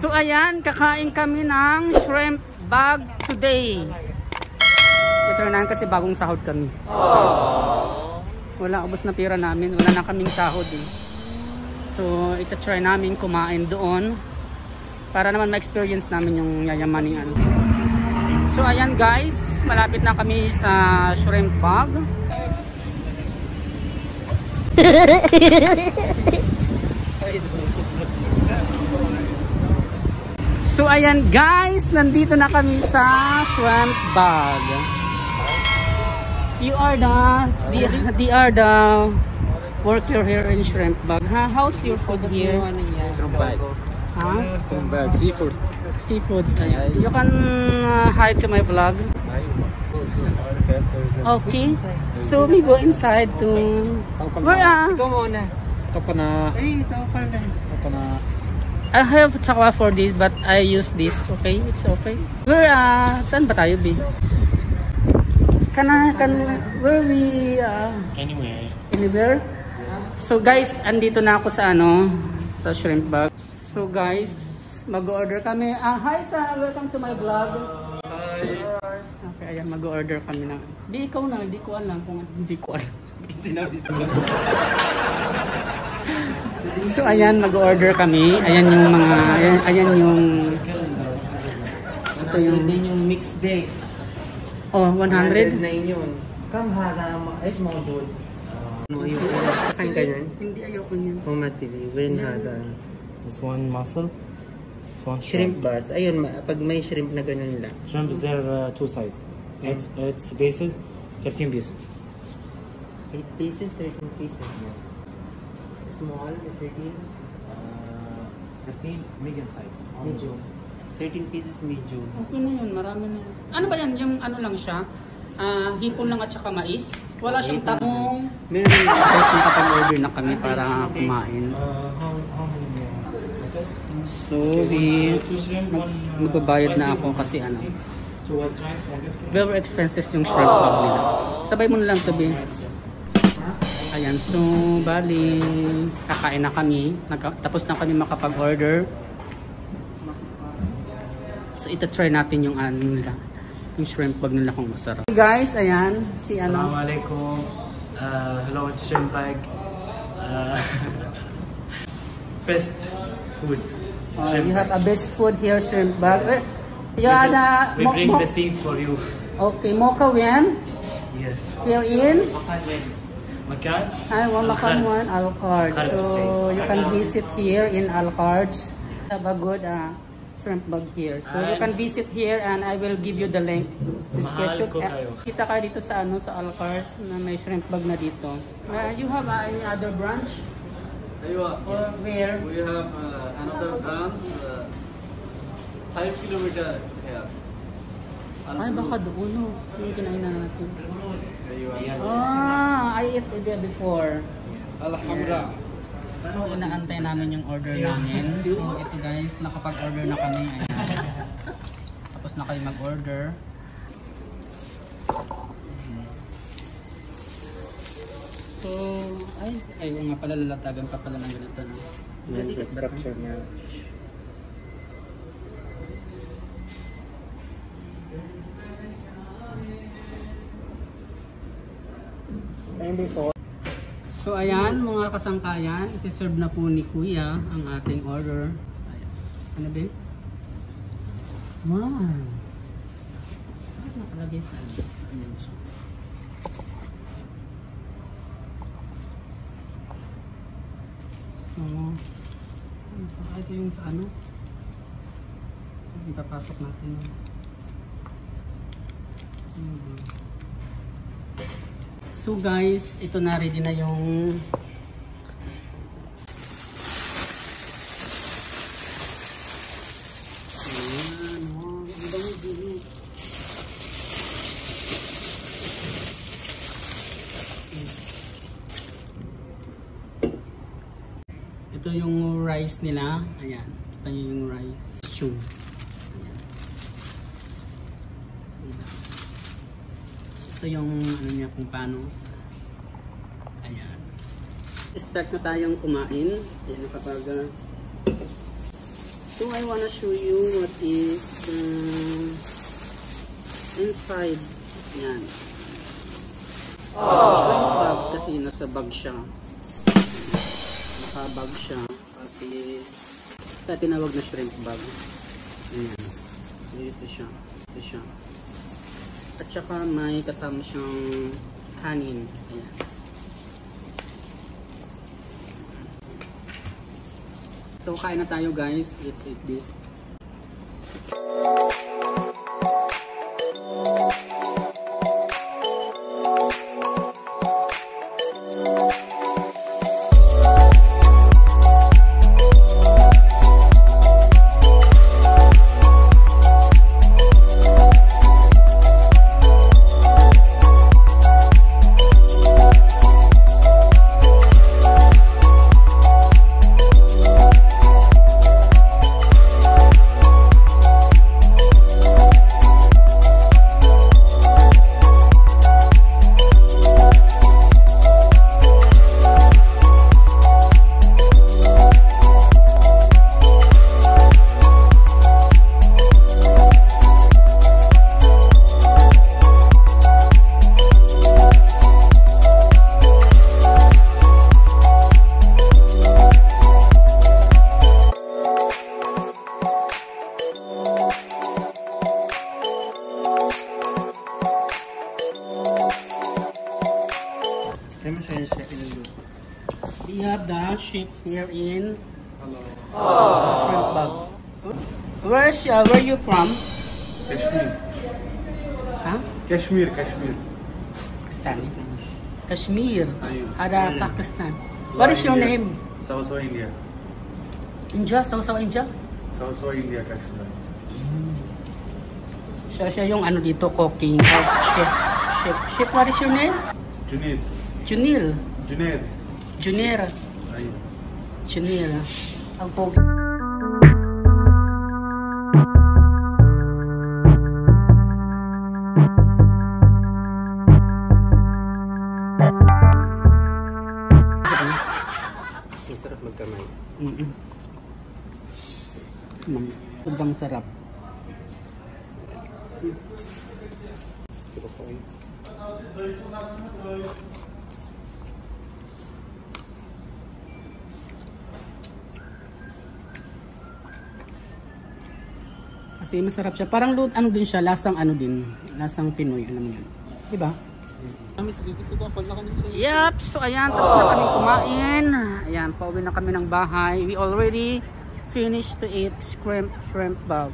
So ayan, kakain kami ng shrimp bag today. Ito na kasi bagong sahod kami. Wala, ubos na pira namin. Wala na kaming sahod eh. So ito try namin kumain doon para naman ma-experience namin yung yayamaning ano. So ayan guys, malapit na kami sa shrimp bag. So ayan guys, nandito na kami sa shrimp bag. You are the worker here in shrimp bag. Huh? How's your food here? Shrimp bag. Huh? Shrimp bag, seafood. Seafood. You can hi to my vlog. Okay. So we go inside to where Ikaw muna. Ito pa na. Ito pa na. I have tsaka for this but I use this. Okay, it's okay. Where saan ba tayo, B? Where we anywhere. So guys, andito na ako sa sa shrimp bag. So guys, mag-order kami. Hi sir, welcome to my vlog. Hi. Okay, ayan, mag-order kami na. Di ikaw na, hindi ko alam kung hindi ko alam. Sinabi ko. So ayan, mag-order kami. Ayan yung mga ayan yung ito yung mixed bag. Oh, 100 na yun. Kamhara ay small dude. Ano yung kain ganyan? Hindi ayoko niyan. Pumatili when hada. This one mussel. This one Shrimp bus. Ayun, pag may shrimp na ganun lang. Shrimp is there two size. It's pieces, 13 pieces. 8 pieces, 13 pieces. Small, 13. 13 medium size. Medium. 13 pieces medium. Okay na yun, marami na yun. Ano ba yan? Yung ano lang siya? Hipon lang at saka mais? Wala siyang tangong. Meron. Guys, nakapag-order na kami para kumain. How many more? So, magbabayad na ako kasi very expensive yung shrimp bag nila. Sabay mo na lang to, B. Ayan, so bali kakain na kami. Tapos na kami makapag-order. So ita-try natin yung nila, yung shrimp bag nila kung masarap. Hey guys, ayan si Assalamualaikum. Hello, it's shrimp bag. Best food. You have a best food here, shrimp bag. We bring the seed for you. Okay, Mocha when? Yes. Here in? Makan? Makan one, Alcards. So you can visit here in Alcards. Have a good shrimp bag here. So you can visit here and I will give you the link. Mahal ko kayo. Kita ka dito sa sa Alcards na may shrimp bag na dito. You have any other branch? Or where? We have another branch 5 kilometers here. Ay, baka doon, no? Yung kinainan natin. I ate there before. Alhamdulillah. So, inaantay namin yung order namin. So, ito guys, nakapag-order na kami. Ayan. Tapos na kayo mag-order. So, ayaw nga pala, lalatagan pa pala ng ganito. Capture niya. So ayan mga kasangkayan, isi-serve na po ni Kuya ang ating order. Ayan. Ano ba? Wow! Ano nakalagay sa ano siya? So, ito yung sa ano? Ipapasok natin. So guys, ito na, ready na yung Ito yung rice nila. Ayan. Ito yung rice. Stew. Ayan. Ito yung ano niya kung paano. Ayan. Start na tayong kumain. Ayan kapag so I wanna show you what is inside. Ayan. Shrimp bag kasi nasa bag siya. Nakabag siya. Kaya tinawag na shrimp bag. Ayan. Ito siya. Ito siya. At saka may kasama siyang kanin. Ayan. So kain na tayo guys. Let's eat this. We have the ship here in shrimp bag. Where are you from? Kashmir. Huh? Kashmir. Pakistan. Kashmir. Ada Pakistan. What is your name? South India. India? South India? South India, Kashmir. Siya yung ano dito, cooking. Chef, what is your name? Junaid. Junil. Junaid. Junir. Ayun. Junil. Ang pogi. Sarap magkamay. Sobrang sarap. Kasi masarap siya. Parang ano din siya, lasang ano din. Lasang Pinoy, alam mo yan. Diba? Yep, so ayan, tapos na kami kumain. Ayan, pauwi na kami ng bahay. We already finished to eat shrimp bag.